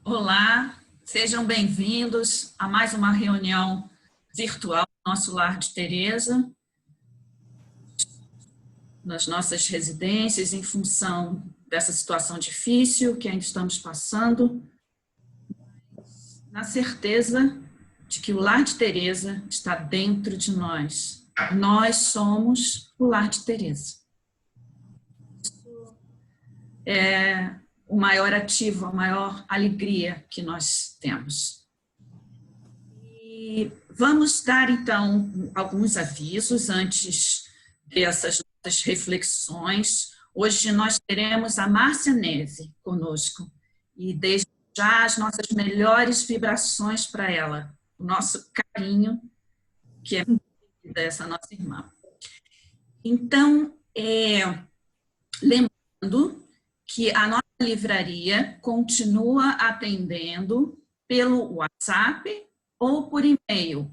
Olá, sejam bem-vindos a mais uma reunião virtual do nosso Lar de Teresa, nas nossas residências, em função dessa situação difícil que ainda estamos passando, na certeza de que o Lar de Teresa está dentro de nós. Nós somos o Lar de Teresa. Isso é o maior ativo, a maior alegria que nós temos. E vamos dar, então, alguns avisos antes dessas nossas reflexões. Hoje nós teremos a Márcia Nese conosco, e desde já as nossas melhores vibrações para ela, o nosso carinho, que é dessa nossa irmã. Então, lembrando que a nossa livraria continua atendendo pelo WhatsApp ou por e-mail.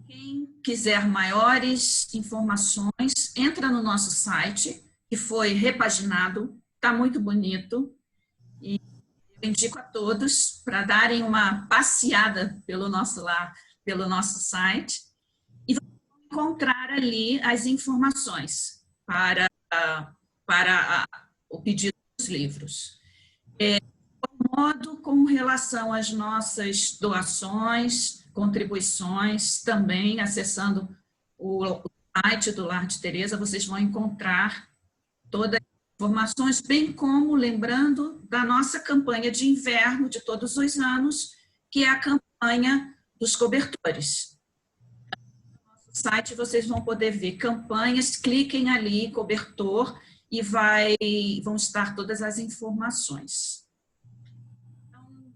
Quem quiser maiores informações, entra no nosso site, que foi repaginado, está muito bonito, e eu indico a todos para darem uma passeada pelo nosso site, e vão encontrar ali as informações para o pedido dos livros. Modo com relação às nossas doações, contribuições, também acessando o site do Lar de Teresa, vocês vão encontrar todas as informações, bem como lembrando da nossa campanha de inverno de todos os anos, que é a campanha dos cobertores. No nosso site vocês vão poder ver campanhas, cliquem ali, cobertor, e vão estar todas as informações. Então,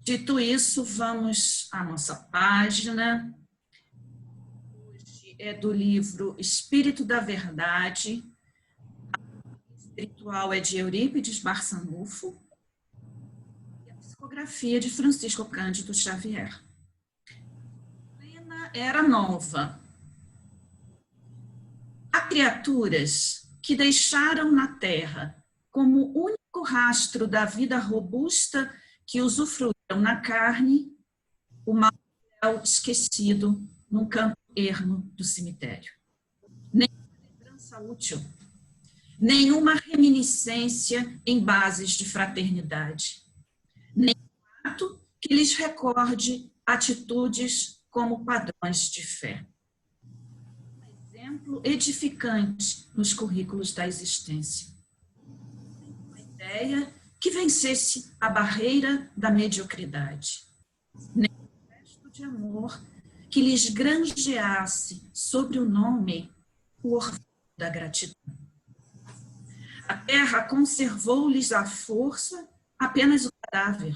dito isso, vamos à nossa página. Hoje é do livro Espírito da Verdade. A espiritual é de Eurípides Barçanufo. E a psicografia de Francisco Cândido Xavier. Plena Era Nova. Há criaturas que deixaram na terra, como único rastro da vida robusta que usufruíram na carne, o material esquecido num canto ermo do cemitério. Nenhuma lembrança útil, nenhuma reminiscência em bases de fraternidade, nenhum ato que lhes recorde atitudes como padrões de fé. Exemplo edificante nos currículos da existência. Uma ideia que vencesse a barreira da mediocridade. Nem um gesto de amor que lhes granjeasse sobre o nome o orvalho da gratidão. A terra conservou-lhes a força apenas o cadáver,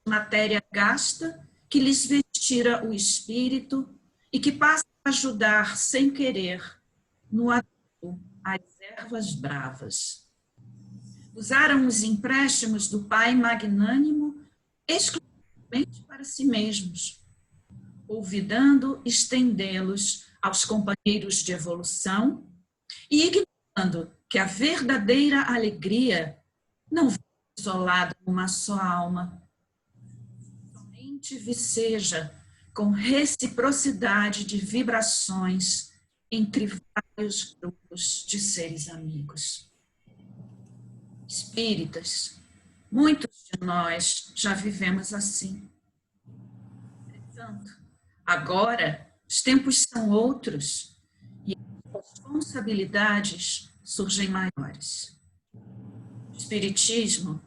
matéria gasta que lhes vestira o espírito e que passa a ajudar sem querer no adubo às ervas bravas. Usaram os empréstimos do Pai magnânimo exclusivamente para si mesmos, olvidando estendê-los aos companheiros de evolução e ignorando que a verdadeira alegria não vive isolada numa só alma, somente viceja com reciprocidade de vibrações entre vários grupos de seres amigos. Espíritas, muitos de nós já vivemos assim. Entretanto, agora os tempos são outros e as responsabilidades surgem maiores. O Espiritismo,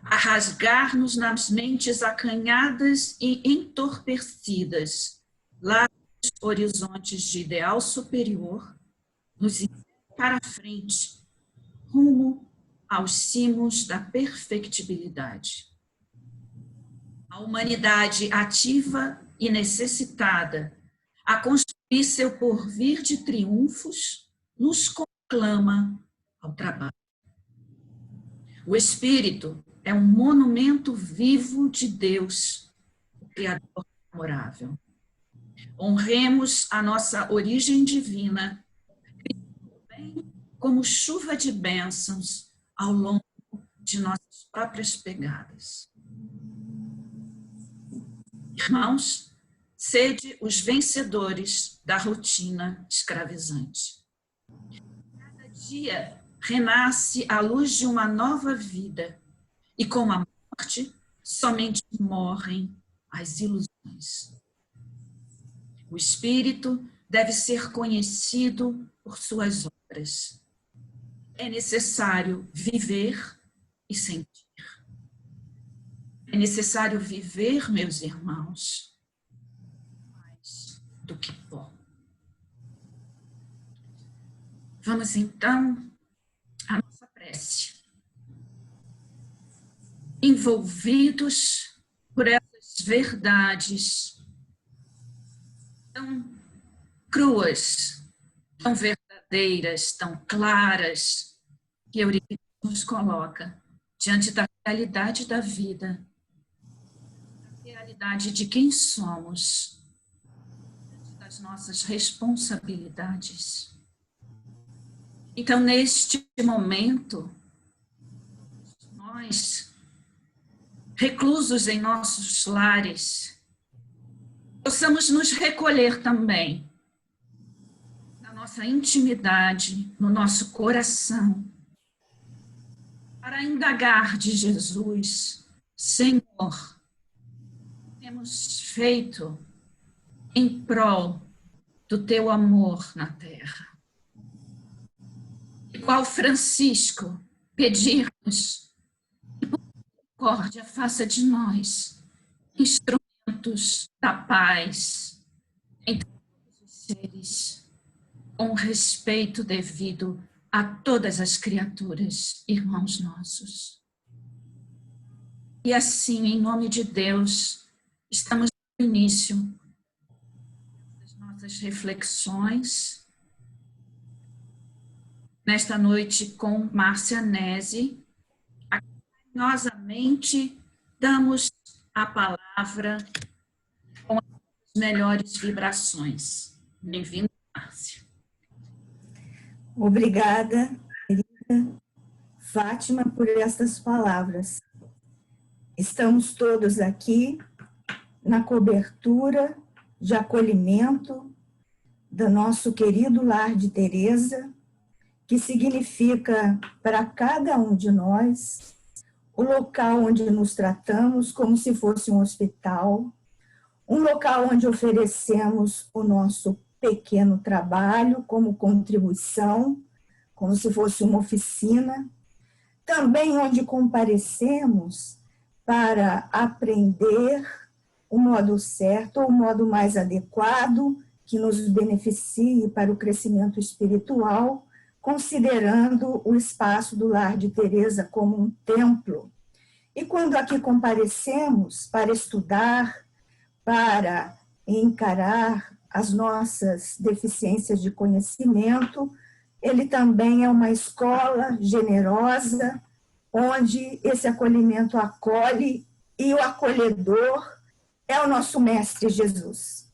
a rasgar-nos nas mentes acanhadas e entorpecidas, lá nos horizontes de ideal superior, nos envia para frente, rumo aos cimos da perfectibilidade. A humanidade ativa e necessitada a construir seu porvir de triunfos, nos conclama ao trabalho. O Espírito é um monumento vivo de Deus, o Criador amorável. Honremos a nossa origem divina, como chuva de bênçãos ao longo de nossas próprias pegadas. Irmãos, sede os vencedores da rotina escravizante. Cada dia renasce a luz de uma nova vida, e com a morte somente morrem as ilusões. O espírito deve ser conhecido por suas obras. É necessário viver e sentir. É necessário viver, meus irmãos, mais do que pó. Vamos então à nossa prece. Envolvidos por essas verdades tão cruas, tão verdadeiras, tão claras, que Eurípides nos coloca diante da realidade da vida, da realidade de quem somos, diante das nossas responsabilidades. Então, neste momento, nós, reclusos em nossos lares, possamos nos recolher também na nossa intimidade, no nosso coração, para indagar de Jesus: Senhor, temos feito em prol do teu amor na terra. Igual Francisco, pedirmos que por misericórdia faça de nós instrumentos da paz entre todos os seres, com respeito devido a todas as criaturas, irmãos nossos. E assim, em nome de Deus, estamos no início das nossas reflexões, nesta noite com Márcia Nese, a quem carinhosamente damos a palavra com as melhores vibrações. Bem-vinda, Márcia. Obrigada, querida Fátima, por estas palavras. Estamos todos aqui na cobertura de acolhimento do nosso querido Lar de Teresa, que significa para cada um de nós o local onde nos tratamos como se fosse um hospital, um local onde oferecemos o nosso pequeno trabalho como contribuição, como se fosse uma oficina, também onde comparecemos para aprender o modo certo ou o modo mais adequado que nos beneficie para o crescimento espiritual, considerando o espaço do Lar de Teresa como um templo. E quando aqui comparecemos para estudar, para encarar as nossas deficiências de conhecimento, ele também é uma escola generosa, onde esse acolhimento acolhe, e o acolhedor é o nosso Mestre Jesus.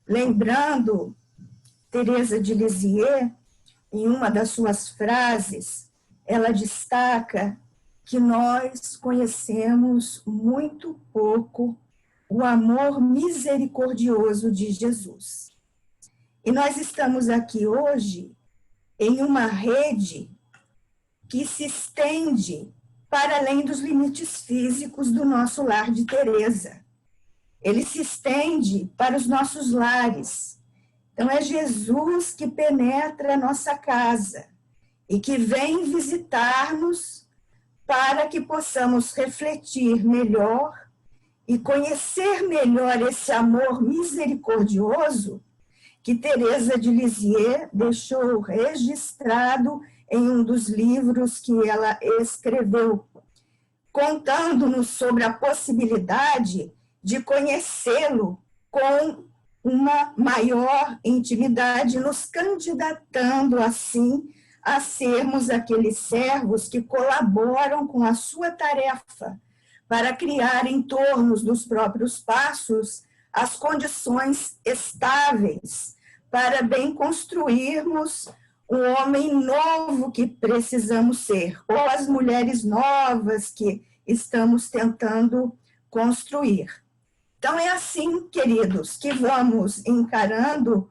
Lembrando Teresa de Lisieux, em uma das suas frases, ela destaca que nós conhecemos muito pouco o amor misericordioso de Jesus. E nós estamos aqui hoje em uma rede que se estende para além dos limites físicos do nosso Lar de Teresa. Ele se estende para os nossos lares. Então, é Jesus que penetra a nossa casa e que vem visitar-nos para que possamos refletir melhor e conhecer melhor esse amor misericordioso que Teresa de Lisieux deixou registrado em um dos livros que ela escreveu, contando-nos sobre a possibilidade de conhecê-lo com uma maior intimidade, nos candidatando assim a sermos aqueles servos que colaboram com a sua tarefa para criar em torno dos próprios passos as condições estáveis para bem construirmos o homem novo que precisamos ser, ou as mulheres novas que estamos tentando construir. Então, é assim, queridos, que vamos encarando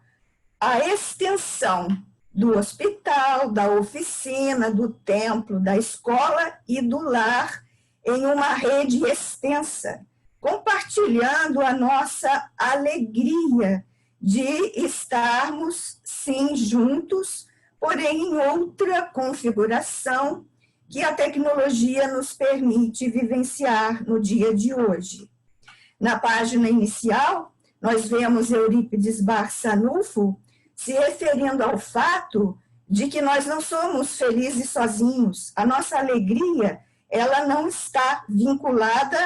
a extensão do hospital, da oficina, do templo, da escola e do lar em uma rede extensa, compartilhando a nossa alegria de estarmos, sim, juntos, porém em outra configuração que a tecnologia nos permite vivenciar no dia de hoje. Na página inicial, nós vemos Eurípides Barçanufo se referindo ao fato de que nós não somos felizes sozinhos. A nossa alegria, ela não está vinculada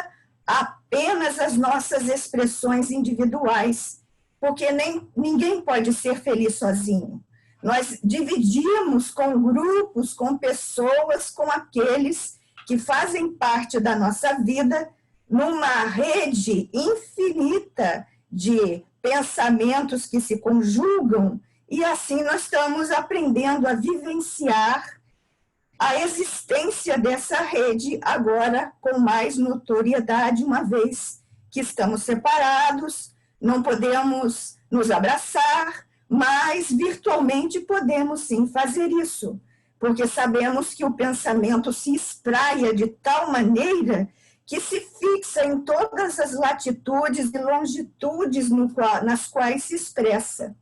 apenas às nossas expressões individuais, porque ninguém pode ser feliz sozinho. Nós dividimos com grupos, com pessoas, com aqueles que fazem parte da nossa vida, numa rede infinita de pensamentos que se conjugam, e assim nós estamos aprendendo a vivenciar a existência dessa rede agora com mais notoriedade, uma vez que estamos separados, não podemos nos abraçar, mas virtualmente podemos sim fazer isso, porque sabemos que o pensamento se espraia de tal maneira que se fixa em todas as latitudes e longitudes nas quais se expressa.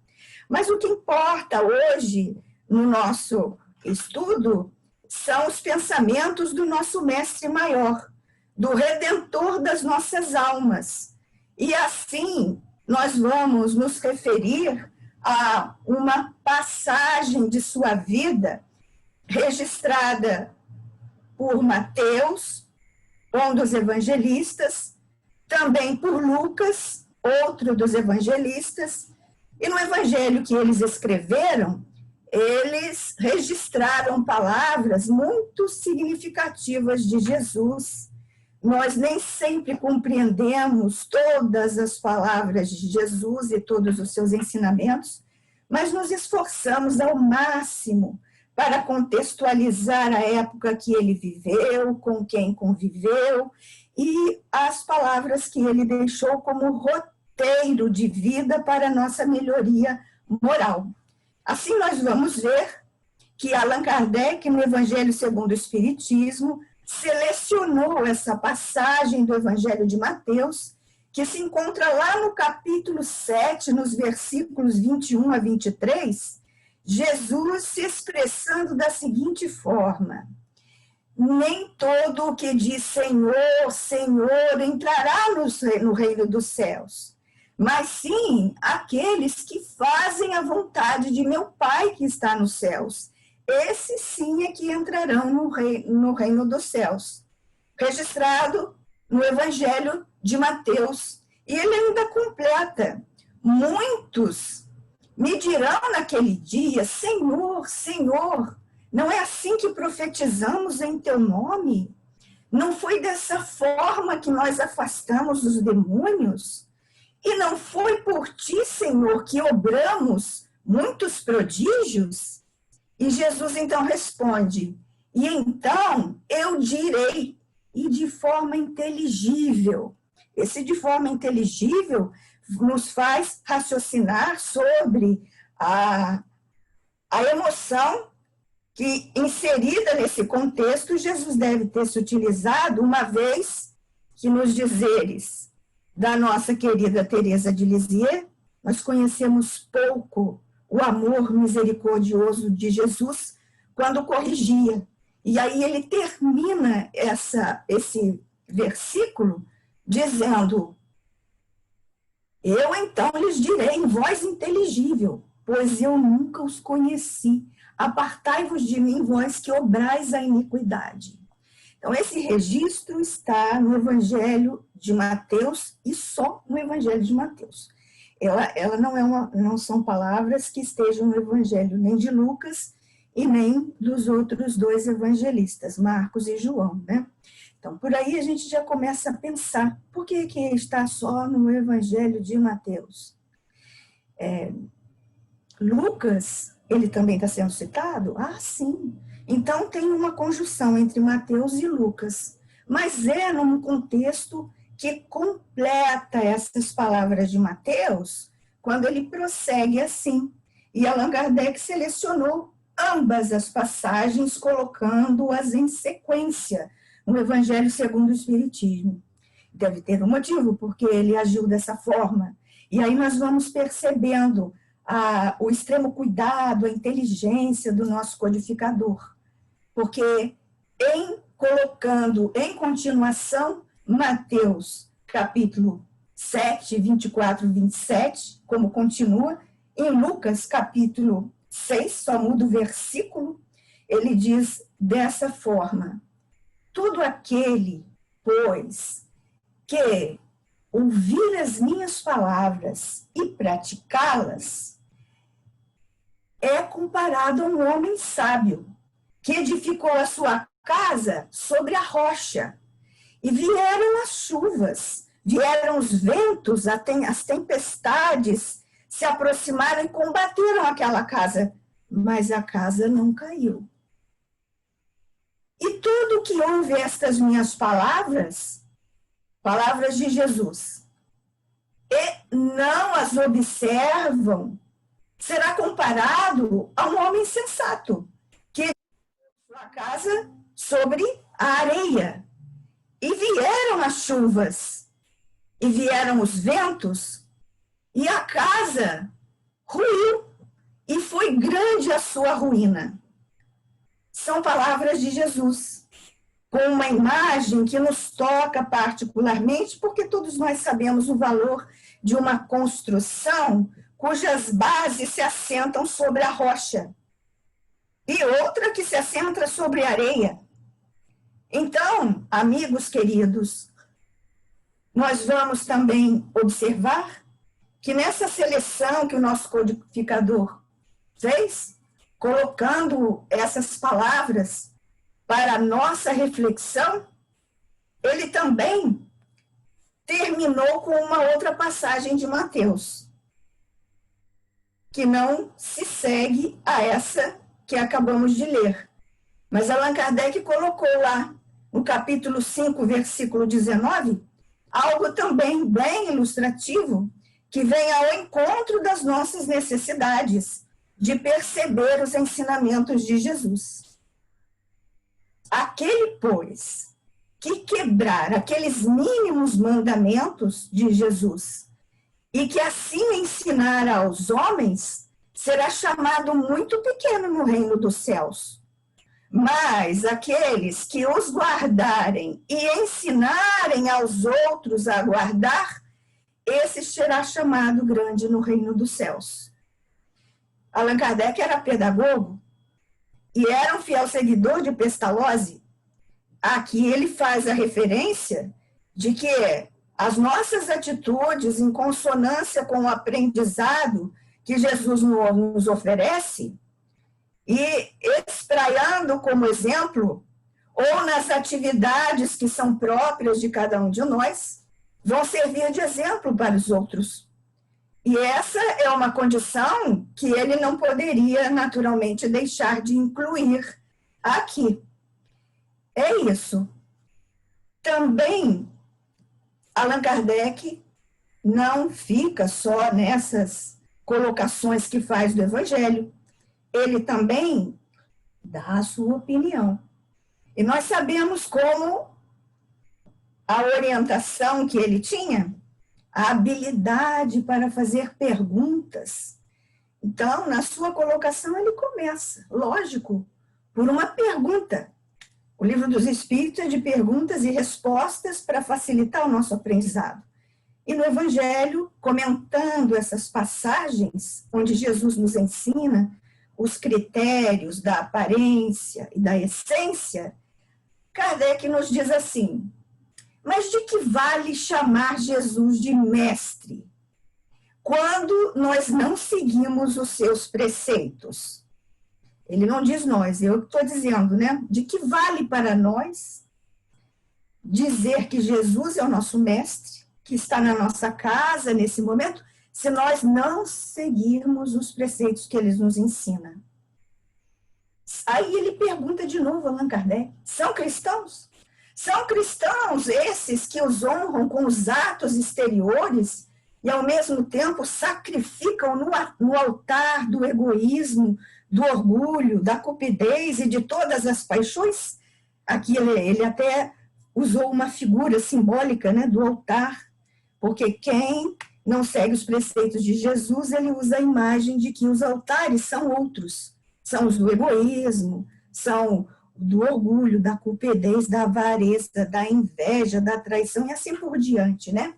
Mas o que importa hoje, no nosso estudo, são os pensamentos do nosso mestre maior, do redentor das nossas almas. E assim, nós vamos nos referir a uma passagem de sua vida registrada por Mateus, um dos evangelistas, também por Lucas, outro dos evangelistas, e no evangelho que eles escreveram, eles registraram palavras muito significativas de Jesus. Nós nem sempre compreendemos todas as palavras de Jesus e todos os seus ensinamentos, mas nos esforçamos ao máximo para contextualizar a época que ele viveu, com quem conviveu, e as palavras que ele deixou como roteiro de vida para a nossa melhoria moral. Assim, nós vamos ver que Allan Kardec, no Evangelho segundo o Espiritismo, selecionou essa passagem do Evangelho de Mateus, que se encontra lá no capítulo 7, nos versículos 21 a 23, Jesus se expressando da seguinte forma: nem todo o que diz Senhor, Senhor entrará no reino dos céus, mas sim aqueles que fazem a vontade de meu Pai que está nos céus. Esses sim é que entrarão no reino dos céus. Registrado no Evangelho de Mateus. E ele ainda completa: muitos me dirão naquele dia, Senhor, Senhor, não é assim que profetizamos em teu nome? Não foi dessa forma que nós afastamos os demônios? E não foi por ti, Senhor, que obramos muitos prodígios? E Jesus então responde: e então eu direi, e de forma inteligível. Esse de forma inteligível nos faz raciocinar sobre a emoção que, inserida nesse contexto, Jesus deve ter se utilizado, uma vez que nos dizeres da nossa querida Teresa de Lisieux, nós conhecemos pouco o amor misericordioso de Jesus quando corrigia. E aí ele termina esse versículo dizendo: eu então lhes direi em voz inteligível, pois eu nunca os conheci. Apartai-vos de mim, vós que obrais a iniquidade. Então, esse registro está no Evangelho de Mateus e só no Evangelho de Mateus. Ela não são palavras que estejam no Evangelho nem de Lucas e nem dos outros dois evangelistas, Marcos e João, né? Então, por aí a gente já começa a pensar, por que está só no Evangelho de Mateus? Lucas ele também está sendo citado? Ah, sim. Então, tem uma conjunção entre Mateus e Lucas, mas é num contexto que completa essas palavras de Mateus, quando ele prossegue assim. E Allan Kardec selecionou ambas as passagens, colocando-as em sequência no Evangelho segundo o Espiritismo. Deve ter um motivo, porque ele agiu dessa forma. E aí nós vamos percebendo o extremo cuidado, a inteligência do nosso codificador. Porque colocando em continuação Mateus, capítulo 7, 24 e 27, como continua, em Lucas, capítulo 6, só muda o versículo, ele diz dessa forma: todo aquele, pois, que ouvir as minhas palavras e praticá-las, é comparado a um homem sábio, que edificou a sua casa sobre a rocha. E vieram as chuvas, vieram os ventos, as tempestades, se aproximaram e combateram aquela casa, mas a casa não caiu. E tudo que ouve estas minhas palavras, palavras de Jesus, e não as observam, será comparado a um homem sensato, que edificou sua casa sobre a areia. E vieram as chuvas, e vieram os ventos, e a casa ruiu, e foi grande a sua ruína. São palavras de Jesus, com uma imagem que nos toca particularmente, porque todos nós sabemos o valor de uma construção cujas bases se assentam sobre a rocha, e outra que se assenta sobre a areia. Então, amigos queridos, nós vamos também observar que nessa seleção que o nosso codificador fez, colocando essas palavras para a nossa reflexão, ele também terminou com uma outra passagem de Mateus, que não se segue a essa que acabamos de ler. Mas Allan Kardec colocou lá, no capítulo 5, versículo 19, algo também bem ilustrativo, que vem ao encontro das nossas necessidades de perceber os ensinamentos de Jesus. Aquele, pois, que quebrar aqueles mínimos mandamentos de Jesus e que assim ensinar aos homens, será chamado muito pequeno no reino dos céus. Mas aqueles que os guardarem e ensinarem aos outros a guardar, esse será chamado grande no reino dos céus. Allan Kardec era pedagogo e era um fiel seguidor de Pestalozzi. Aqui ele faz a referência de que as nossas atitudes, em consonância com o aprendizado que Jesus nos oferece, e espraiando como exemplo, ou nas atividades que são próprias de cada um de nós, vão servir de exemplo para os outros. E essa é uma condição que ele não poderia naturalmente deixar de incluir aqui. É isso. Também, Allan Kardec não fica só nessas colocações que faz do Evangelho. Ele também dá a sua opinião. E nós sabemos como a orientação que ele tinha, a habilidade para fazer perguntas. Então, na sua colocação, ele começa, lógico, por uma pergunta. O Livro dos Espíritos é de perguntas e respostas para facilitar o nosso aprendizado. E no Evangelho, comentando essas passagens, onde Jesus nos ensina os critérios da aparência e da essência, Kardec nos diz assim: mas de que vale chamar Jesus de mestre, quando nós não seguimos os seus preceitos? Ele não diz nós, eu estou dizendo, né? De que vale para nós dizer que Jesus é o nosso mestre, que está na nossa casa nesse momento, se nós não seguirmos os preceitos que ele nos ensina? Aí ele pergunta de novo a Allan Kardec, são cristãos? São cristãos esses que os honram com os atos exteriores e, ao mesmo tempo, sacrificam no altar do egoísmo, do orgulho, da cupidez e de todas as paixões? Aqui ele até usou uma figura simbólica, né, do altar, porque quem não segue os preceitos de Jesus, ele usa a imagem de que os altares são outros, são os do egoísmo, são do orgulho, da cupidez, da avareza, da inveja, da traição e assim por diante, né?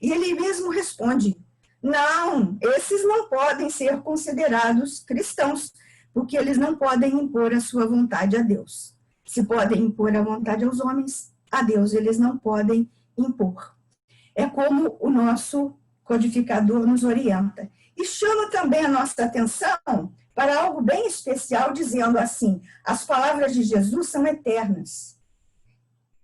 E ele mesmo responde, não, esses não podem ser considerados cristãos, porque eles não podem impor a sua vontade a Deus. Se podem impor a vontade aos homens, a Deus eles não podem impor. É como o nosso codificador nos orienta. E chama também a nossa atenção para algo bem especial, dizendo assim, as palavras de Jesus são eternas.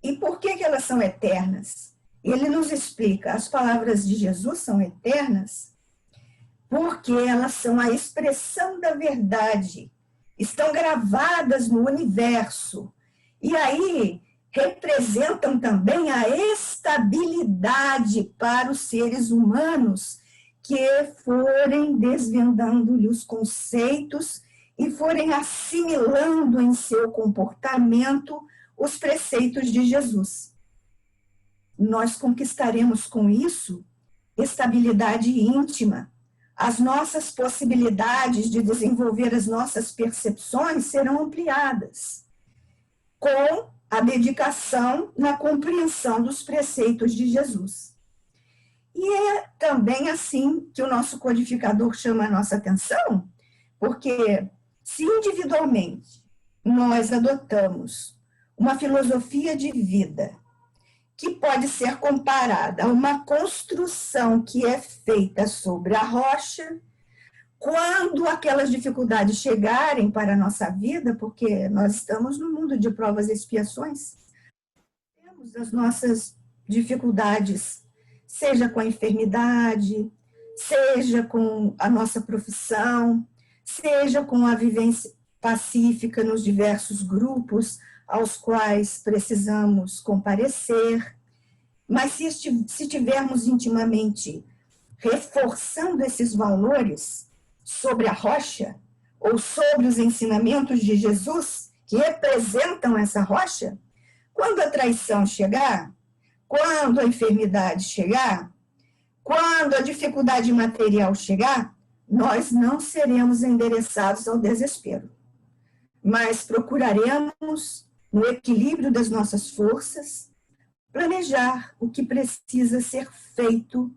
E por que elas são eternas? Ele nos explica, as palavras de Jesus são eternas porque elas são a expressão da verdade, estão gravadas no universo, e aí representam também a estabilidade para os seres humanos que forem desvendando-lhe os conceitos e forem assimilando em seu comportamento os preceitos de Jesus. Nós conquistaremos com isso estabilidade íntima. As nossas possibilidades de desenvolver as nossas percepções serão ampliadas com a dedicação na compreensão dos preceitos de Jesus. E é também assim que o nosso codificador chama a nossa atenção, porque se individualmente nós adotamos uma filosofia de vida que pode ser comparada a uma construção que é feita sobre a rocha, quando aquelas dificuldades chegarem para a nossa vida, porque nós estamos no mundo de provas e expiações, temos as nossas dificuldades, seja com a enfermidade, seja com a nossa profissão, seja com a vivência pacífica nos diversos grupos aos quais precisamos comparecer, mas se tivermos intimamente reforçando esses valores sobre a rocha, ou sobre os ensinamentos de Jesus, que representam essa rocha, quando a traição chegar, quando a enfermidade chegar, quando a dificuldade material chegar, nós não seremos endereçados ao desespero, mas procuraremos, no equilíbrio das nossas forças, planejar o que precisa ser feito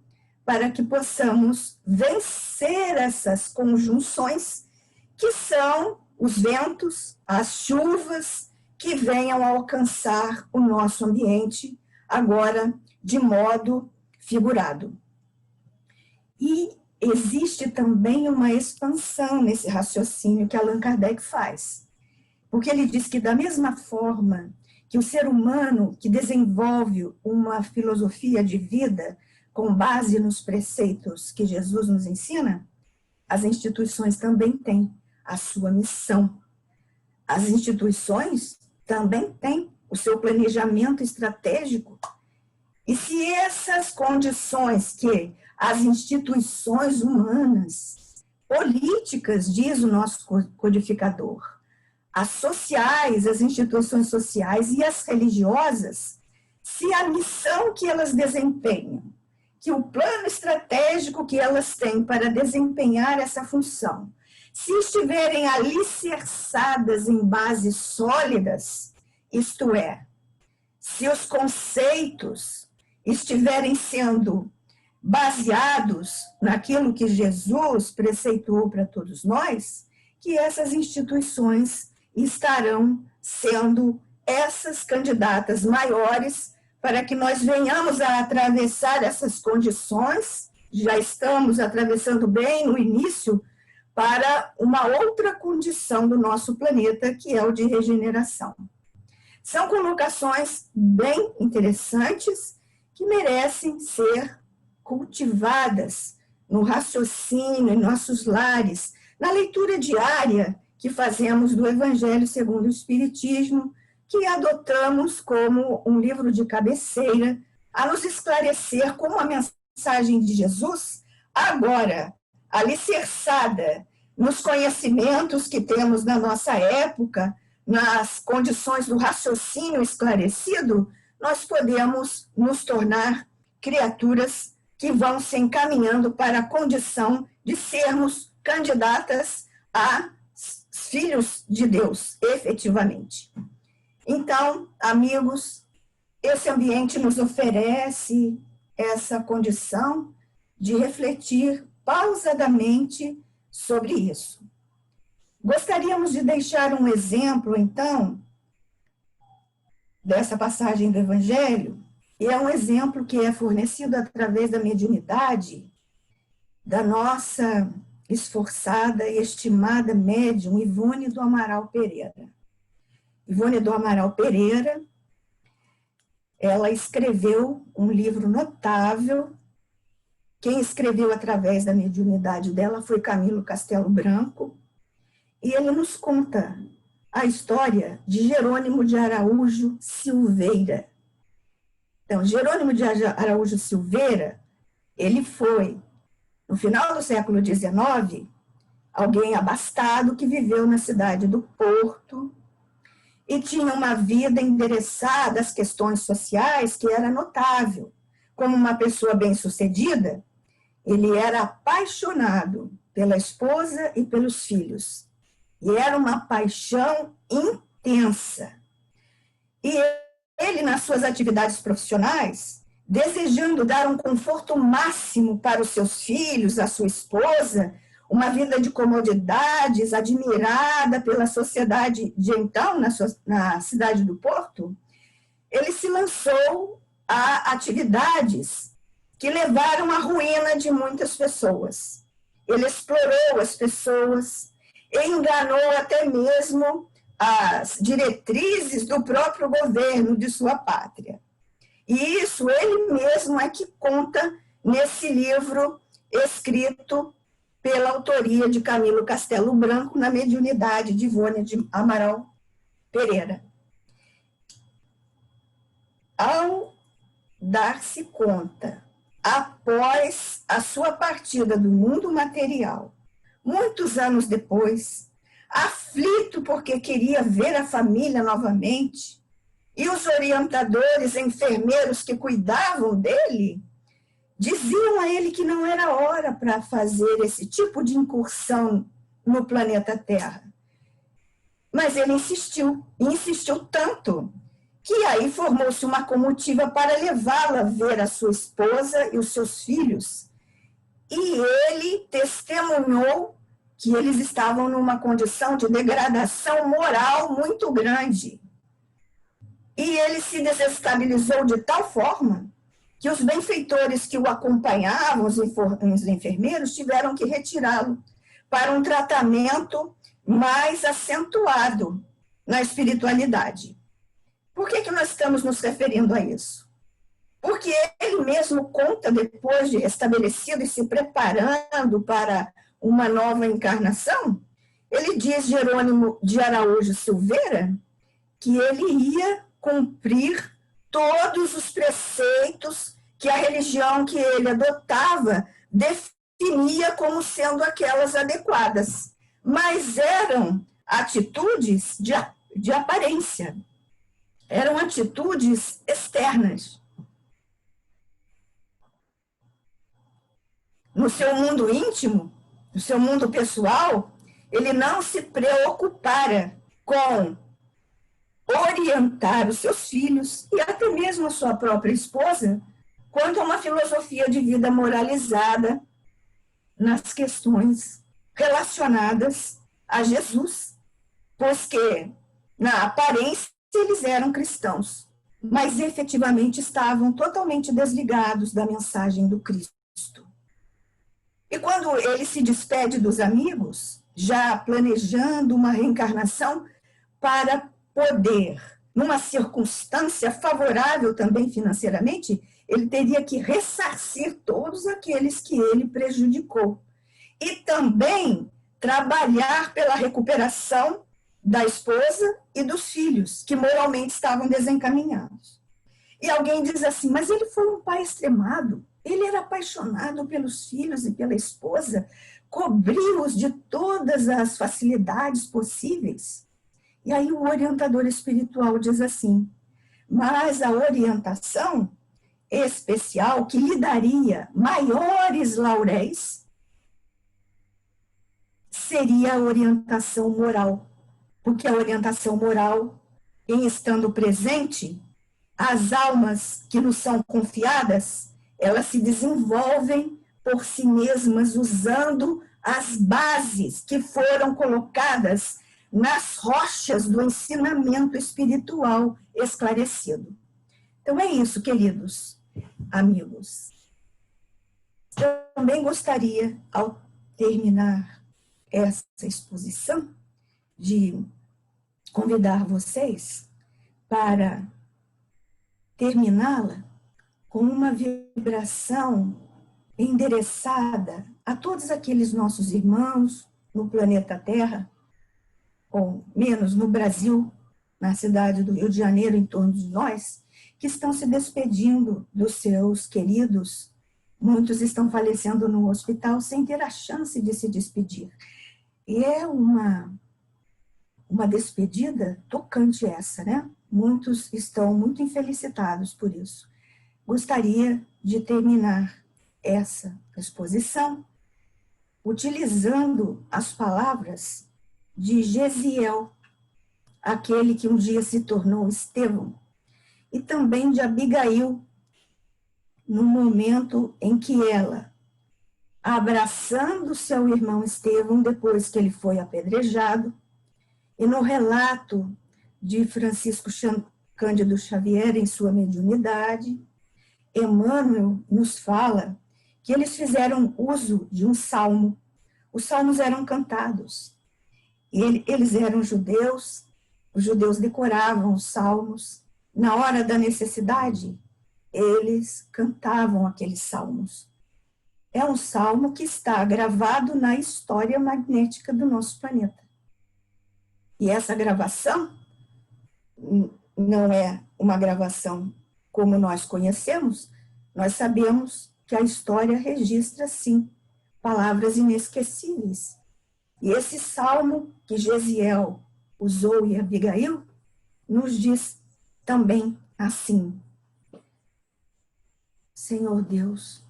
para que possamos vencer essas conjunções que são os ventos, as chuvas que venham a alcançar o nosso ambiente, agora de modo figurado. E existe também uma expansão nesse raciocínio que Allan Kardec faz. Porque ele diz que da mesma forma que o ser humano que desenvolve uma filosofia de vida com base nos preceitos que Jesus nos ensina, as instituições também têm a sua missão. As instituições também têm o seu planejamento estratégico. E se essas condições que as instituições humanas, políticas, diz o nosso codificador, as sociais, as instituições sociais e as religiosas, se a missão que elas desempenham, que o plano estratégico que elas têm para desempenhar essa função, se estiverem alicerçadas em bases sólidas, isto é, se os conceitos estiverem sendo baseados naquilo que Jesus preceituou para todos nós, que essas instituições estarão sendo essas candidatas maiores para que nós venhamos a atravessar essas condições, já estamos atravessando bem no início, para uma outra condição do nosso planeta, que é o de regeneração. São colocações bem interessantes que merecem ser cultivadas no raciocínio, em nossos lares, na leitura diária que fazemos do Evangelho segundo o Espiritismo, que adotamos como um livro de cabeceira, a nos esclarecer como a mensagem de Jesus, agora alicerçada nos conhecimentos que temos na nossa época, nas condições do raciocínio esclarecido, nós podemos nos tornar criaturas que vão se encaminhando para a condição de sermos candidatas a filhos de Deus, efetivamente. Então, amigos, esse ambiente nos oferece essa condição de refletir pausadamente sobre isso. Gostaríamos de deixar um exemplo, então, dessa passagem do Evangelho, e é um exemplo que é fornecido através da mediunidade da nossa esforçada e estimada médium Ivone do Amaral Pereira. Ivone do Amaral Pereira, ela escreveu um livro notável. Quem escreveu através da mediunidade dela foi Camilo Castelo Branco, e ele nos conta a história de Jerônimo de Araújo Silveira. Então, Jerônimo de Araújo Silveira, ele foi, no final do século XIX, alguém abastado que viveu na cidade do Porto e tinha uma vida endereçada às questões sociais que era notável. Como uma pessoa bem-sucedida, ele era apaixonado pela esposa e pelos filhos. E era uma paixão intensa. E ele, nas suas atividades profissionais, desejando dar um conforto máximo para os seus filhos, a sua esposa, uma vida de comodidades, admirada pela sociedade de então, na cidade do Porto, ele se lançou a atividades que levaram à ruína de muitas pessoas. Ele explorou as pessoas, enganou até mesmo as diretrizes do próprio governo de sua pátria. E isso ele mesmo é que conta nesse livro escrito pela autoria de Camilo Castelo Branco, na mediunidade de Ivone de Amaral Pereira. Ao dar-se conta, após a sua partida do mundo material, muitos anos depois, aflito porque queria ver a família novamente, e os orientadores, enfermeiros que cuidavam dele, diziam a ele que não era hora para fazer esse tipo de incursão no planeta Terra. Mas ele insistiu, e insistiu tanto, que aí formou-se uma comitiva para levá-la a ver a sua esposa e os seus filhos. E ele testemunhou que eles estavam numa condição de degradação moral muito grande. E ele se desestabilizou de tal forma que os benfeitores que o acompanhavam, os enfermeiros, tiveram que retirá-lo para um tratamento mais acentuado na espiritualidade. Por que nós estamos nos referindo a isso? Porque ele mesmo conta, depois de restabelecido e se preparando para uma nova encarnação, ele diz, Jerônimo de Araújo Silveira, que ele ia cumprir todos os preceitos que a religião que ele adotava definia como sendo aquelas adequadas, mas eram atitudes de aparência, eram atitudes externas. No seu mundo íntimo, no seu mundo pessoal, ele não se preocupara com orientar os seus filhos e até mesmo a sua própria esposa quanto a uma filosofia de vida moralizada nas questões relacionadas a Jesus, pois que, na aparência, eles eram cristãos, mas efetivamente estavam totalmente desligados da mensagem do Cristo. E quando ele se despede dos amigos, já planejando uma reencarnação para poder, numa circunstância favorável também financeiramente, ele teria que ressarcir todos aqueles que ele prejudicou. E também trabalhar pela recuperação da esposa e dos filhos, que moralmente estavam desencaminhados. E alguém diz assim, mas ele foi um pai extremado, ele era apaixonado pelos filhos e pela esposa, cobriu-os de todas as facilidades possíveis. E aí o orientador espiritual diz assim, mas a orientação especial que lhe daria maiores lauréis seria a orientação moral, porque a orientação moral, em estando presente, as almas que nos são confiadas, elas se desenvolvem por si mesmas, usando as bases que foram colocadas nas rochas do ensinamento espiritual esclarecido. Então é isso, queridos amigos. Eu também gostaria, ao terminar essa exposição, de convidar vocês para terminá-la com uma vibração endereçada a todos aqueles nossos irmãos no planeta Terra, ou menos no Brasil, na cidade do Rio de Janeiro, em torno de nós, que estão se despedindo dos seus queridos. Muitos estão falecendo no hospital sem ter a chance de se despedir. E é uma despedida tocante essa, né? Muitos estão muito infelicitados por isso. Gostaria de terminar essa exposição utilizando as palavras de Gesiel, aquele que um dia se tornou Estevão, e também de Abigail, no momento em que ela, abraçando seu irmão Estevão, depois que ele foi apedrejado, e no relato de Francisco Cândido Xavier, em sua mediunidade, Emmanuel nos fala que eles fizeram uso de um salmo. Os salmos eram cantados. E eles eram judeus, os judeus decoravam os salmos. Na hora da necessidade, eles cantavam aqueles salmos. É um salmo que está gravado na história magnética do nosso planeta. E essa gravação não é uma gravação como nós conhecemos, nós sabemos que a história registra, sim, palavras inesquecíveis. E esse salmo que Gesiel usou e Abigail nos diz também assim: Senhor Deus,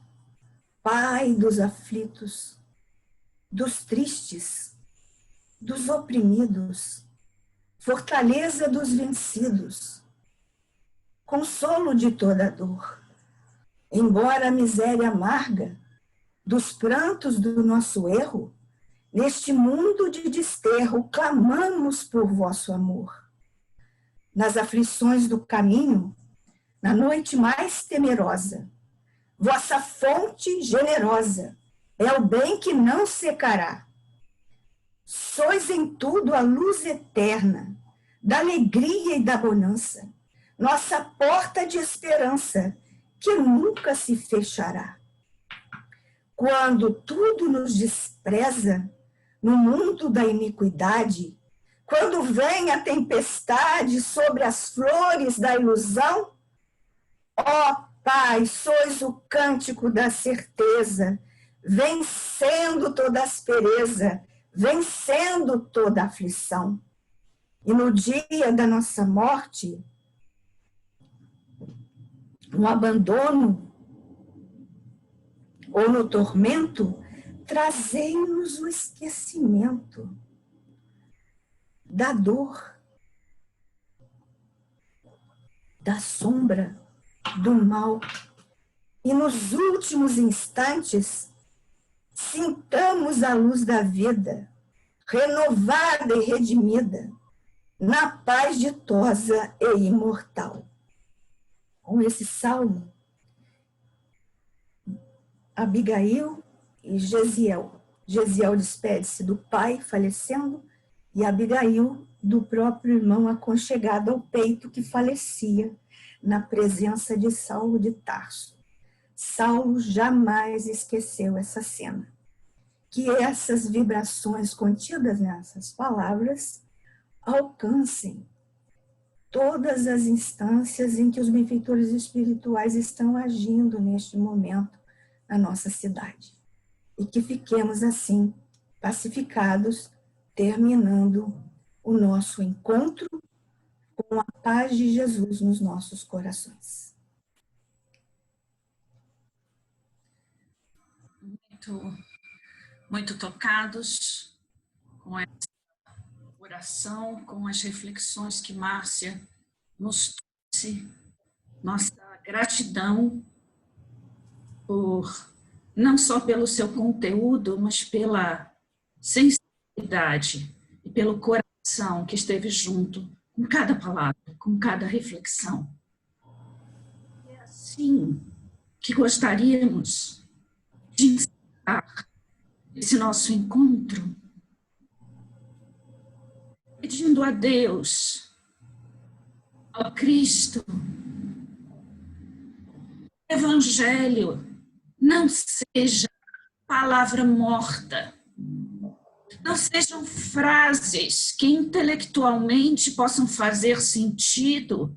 Pai dos aflitos, dos tristes, dos oprimidos, fortaleza dos vencidos, consolo de toda dor. Embora a miséria amarga dos prantos do nosso erro, neste mundo de desterro, clamamos por vosso amor. Nas aflições do caminho, na noite mais temerosa, vossa fonte generosa é o bem que não secará. Sois em tudo a luz eterna, da alegria e da bonança, nossa porta de esperança, que nunca se fechará. Quando tudo nos despreza, no mundo da iniquidade, quando vem a tempestade sobre as flores da ilusão, ó Pai, sois o cântico da certeza, vencendo toda aspereza, vencendo toda aflição. E no dia da nossa morte, no abandono ou no tormento, trazei-nos o esquecimento da dor, da sombra, do mal. E nos últimos instantes, sintamos a luz da vida, renovada e redimida, na paz ditosa e imortal. Com esse salmo, Abigail e Gesiel. Gesiel despede-se do pai falecendo e Abigail do próprio irmão aconchegado ao peito que falecia na presença de Saulo de Tarso. Saulo jamais esqueceu essa cena. que essas vibrações contidas nessas palavras alcancem todas as instâncias em que os benfeitores espirituais estão agindo neste momento na nossa cidade. E que fiquemos assim, pacificados, terminando o nosso encontro com a paz de Jesus nos nossos corações. Muito tocados com essa oração, com as reflexões que Márcia nos trouxe, nossa gratidão não só pelo seu conteúdo, mas pela sensibilidade e pelo coração que esteve junto com cada palavra, com cada reflexão. É assim que gostaríamos de encerrar esse nosso encontro, pedindo a Deus, ao Cristo, o Evangelho não seja palavra morta, não sejam frases que intelectualmente possam fazer sentido,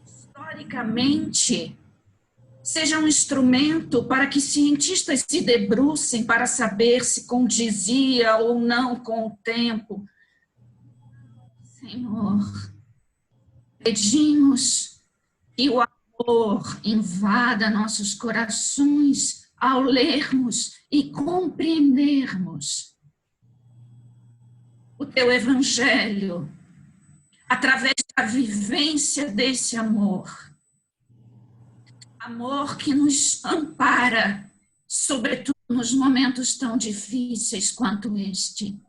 historicamente, seja um instrumento para que cientistas se debrucem para saber se condizia ou não com o tempo. Senhor, pedimos que o amor invada nossos corações ao lermos e compreendermos o teu Evangelho através da vivência desse amor. Amor que nos ampara, sobretudo nos momentos tão difíceis quanto este.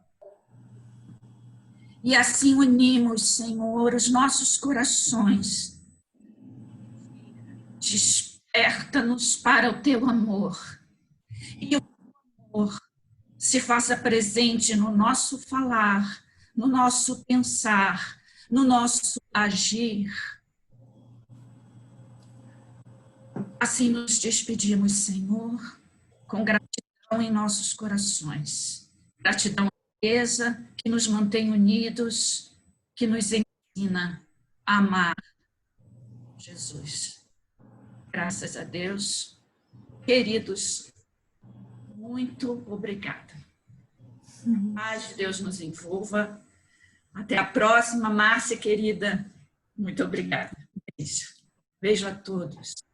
E assim unimos, Senhor, os nossos corações. Desperta-nos para o teu amor. E o amor se faça presente no nosso falar, no nosso pensar, no nosso agir. Assim nos despedimos, Senhor, com gratidão em nossos corações. Gratidão à riqueza que nos mantém unidos, que nos ensina a amar Jesus. Graças a Deus. Queridos, muito obrigada. A paz de Deus nos envolva. Até a próxima, Márcia, querida. Muito obrigada. Beijo. Beijo a todos.